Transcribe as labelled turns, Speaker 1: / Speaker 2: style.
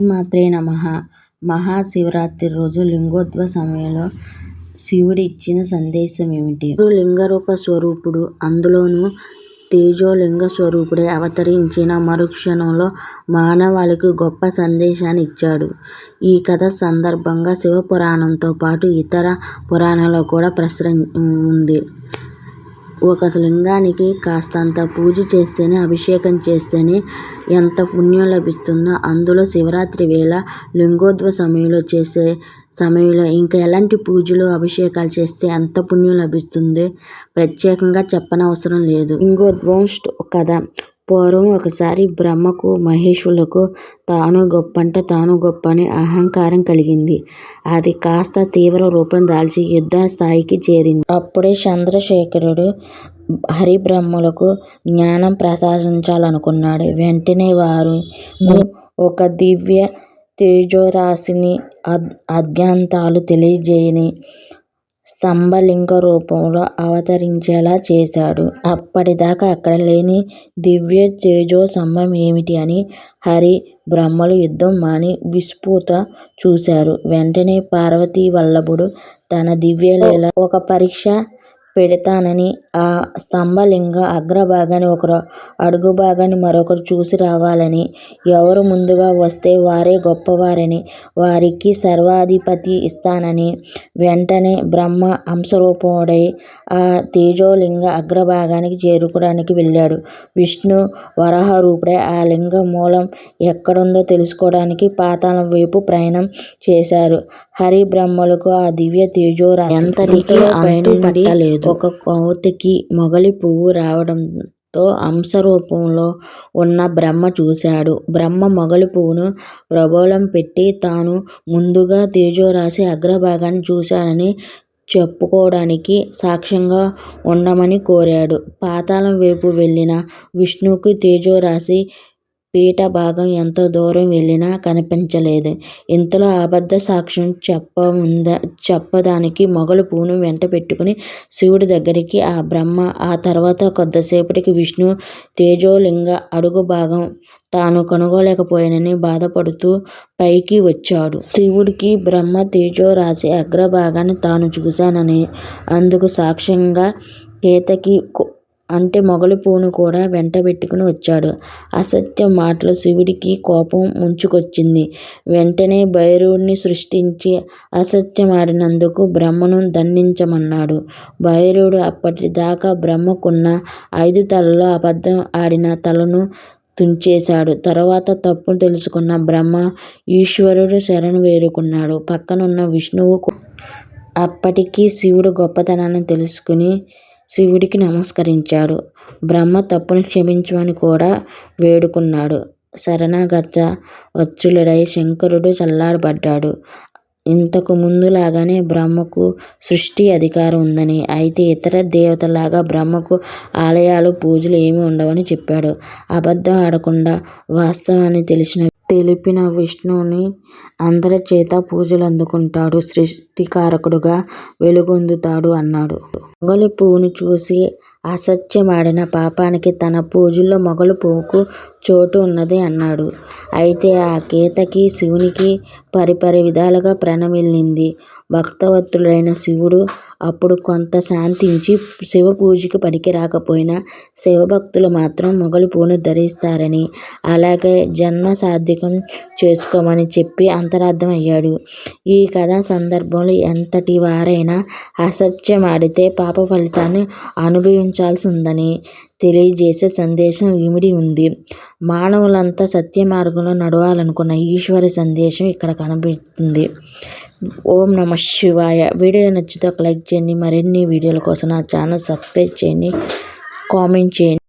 Speaker 1: శ్రీమాత్రే నమః. మహాశివరాత్రి రోజు లింగోద్భవ సమయంలో శివుడు ఇచ్చిన సందేశం ఏమిటి? శివుడు లింగరూప స్వరూపుడు. అందులోనూ తేజోలింగ స్వరూపుడై అవతరించిన మరుక్షణంలో మానవాళికి గొప్ప సందేశాన్ని ఇచ్చాడు. ఈ కథ సందర్భంగా శివపురాణంతో పాటు ఇతర పురాణాల్లో కూడా ఉంది. ఒక లింగానికి కాస్తంత పూజ చేస్తేనే, అభిషేకం చేస్తేనే ఎంత పుణ్యం లభిస్తుందో, అందులో శివరాత్రి వేళ లింగోద్భవ సమయంలో ఇంకా ఎలాంటి పూజలు, అభిషేకాలు చేస్తే ఎంత పుణ్యం లభిస్తుందో ప్రత్యేకంగా చెప్పనవసరం లేదు. లింగోద్భవం కథ. పూర్వం ఒకసారి బ్రహ్మకు, మహేశ్వరులకు తాను గొప్ప అని అహంకారం కలిగింది. అది కాస్త తీవ్ర రూపం దాల్చి యుద్ధ స్థాయికి చేరింది. అప్పుడే చంద్రశేఖరుడు హరిబ్రహ్మలకు జ్ఞానం ప్రసాదించాలనుకున్నాడు. వెంటనే వారు ఒక దివ్య తేజోరాశిని ఆద్యంతాలు తెలియజేయని స్తంభలింగ రూపంలో అవతరించేలా చేశాడు. అప్పటిదాకా అక్కడ లేని దివ్య తేజో స్తంభం ఏమిటి అని హరి బ్రహ్మలు యుద్ధం మాని విస్మృత చూశారు. వెంటనే పార్వతీ వల్లభుడు తన దివ్యలీల ఒక పరీక్ష పెడతానని ఆ స్తంభలింగ అగ్రభాగాన్ని ఒకరు, అడుగు భాగాన్ని మరొకరు చూసి రావాలని, ఎవరు ముందుగా వస్తే వారే గొప్పవారని, వారికి సర్వాధిపతి ఇస్తానని వెంటనే బ్రహ్మ హంసరూపుడై ఆ తేజోలింగ అగ్రభాగానికి చేరుకోవడానికి వెళ్ళాడు. విష్ణు వరాహరూపుడై ఆ లింగ మూలం ఎక్కడుందో తెలుసుకోవడానికి పాతాళం వైపు ప్రయాణం చేశారు. హరి బ్రహ్మలకు ఆ దివ్య తేజోరాశి ఎంతటికీ అంతు పట్టలేదు. ఒక కోతికి మొగలి పువ్వు రావడంతో హంసరూపంలో ఉన్న బ్రహ్మ చూశాడు. బ్రహ్మ మొగలి పువ్వును ప్రలోభం పెట్టి తాను ముందుగా తేజోరాశి అగ్రభాగాన్ని చూశానని చెప్పుకోవడానికి సాక్ష్యంగా ఉండమని కోరాడు. పాతాళం వైపు వెళ్ళిన విష్ణువుకు తేజోరాశి పీఠ భాగం ఎంత దూరం వెళ్ళినా కనిపించలేదు. ఇంతలో అబద్ధ సాక్ష్యం చెప్పడానికి మొగలి పువ్వును వెంట పెట్టుకుని శివుడి దగ్గరికి ఆ బ్రహ్మ, ఆ తర్వాత కొద్దిసేపటికి విష్ణు తేజోలింగ అడుగు భాగం తాను కనుగొనలేకపోయానని బాధపడుతూ పైకి వచ్చాడు. శివుడికి బ్రహ్మ తేజోరాశి అగ్రభాగాన్ని తాను చూశానని, అందుకు సాక్ష్యంగా కేతకి అంటే మొగలి పువ్వును కూడా వెంటబెట్టుకుని వచ్చాడు. అసత్య మాటలు శివుడికి కోపం ముంచుకొచ్చింది. వెంటనే భైరవుడిని సృష్టించి అసత్యమాడినందుకు బ్రహ్మను దండించమన్నాడు. భైరవుడు అప్పటిదాకా బ్రహ్మకున్న 5 తలల్లో అబద్ధం ఆడిన తలను తుంచేశాడు. తరువాత తప్పు తెలుసుకున్న బ్రహ్మ ఈశ్వరుడు శరణు వేడుకున్నాడు. పక్కనున్న విష్ణువు అప్పటికి శివుడు గొప్పతనాన్ని తెలుసుకుని శివుడికి నమస్కరించాడు. బ్రహ్మ తప్పును క్షమించమని కూడా వేడుకున్నాడు. శరణాగత వత్సలుడై శంకరుడు చల్లబడ్డాడు. ఇంతకు ముందులాగానే బ్రహ్మకు సృష్టి అధికారం ఉందని, అయితే ఇతర దేవతలాగా బ్రహ్మకు ఆలయాలు, పూజలు ఏమీ ఉండవని చెప్పాడు. అబద్ధం ఆడకుండా వాస్తవాన్ని తెలిపిన విష్ణువుని అందరి చేత పూజలు అందుకుంటాడు, సృష్టికారకుడుగా వెలుగొందుతాడు అన్నాడు. మొగలి పువ్వును చూసి అసత్యమాడిన పాపానికి తన పూజల్లో మొగలి పువ్వుకు చోటు ఉన్నది అన్నాడు. అయితే ఆ కేతకి శివునికి పరిపరి విధాలుగా ప్రణమిల్లింది. భక్తవత్సలుడైన శివుడు అప్పుడు కొంత శాంతించి శివ పూజకి పనికి రాకపోయినా శివభక్తులు మాత్రం మొగలి పువ్వును ధరిస్తారని, అలాగే జన్మ సార్థకం చేసుకోమని చెప్పి అంతర్ధానం అయ్యాడు. ఈ కథా సందర్భంలో ఎంతటి వారైనా అసత్యం ఆడితే పాప ఫలితాన్ని అనుభవించాల్సి ఉందని తెలియజేసే సందేశం ఇమిడి ఉంది. మానవులంతా సత్య మార్గంలో నడవాలనుకున్న ఈశ్వర సందేశం ఇక్కడ కనిపిస్తుంది. ఓం నమః శివాయ. వీడియో నచ్చితే ఒక లైక్ చేయండి. మరిన్ని వీడియోల కోసం నా ఛానల్ సబ్స్క్రైబ్ చేయండి, కామెంట్ చేయండి.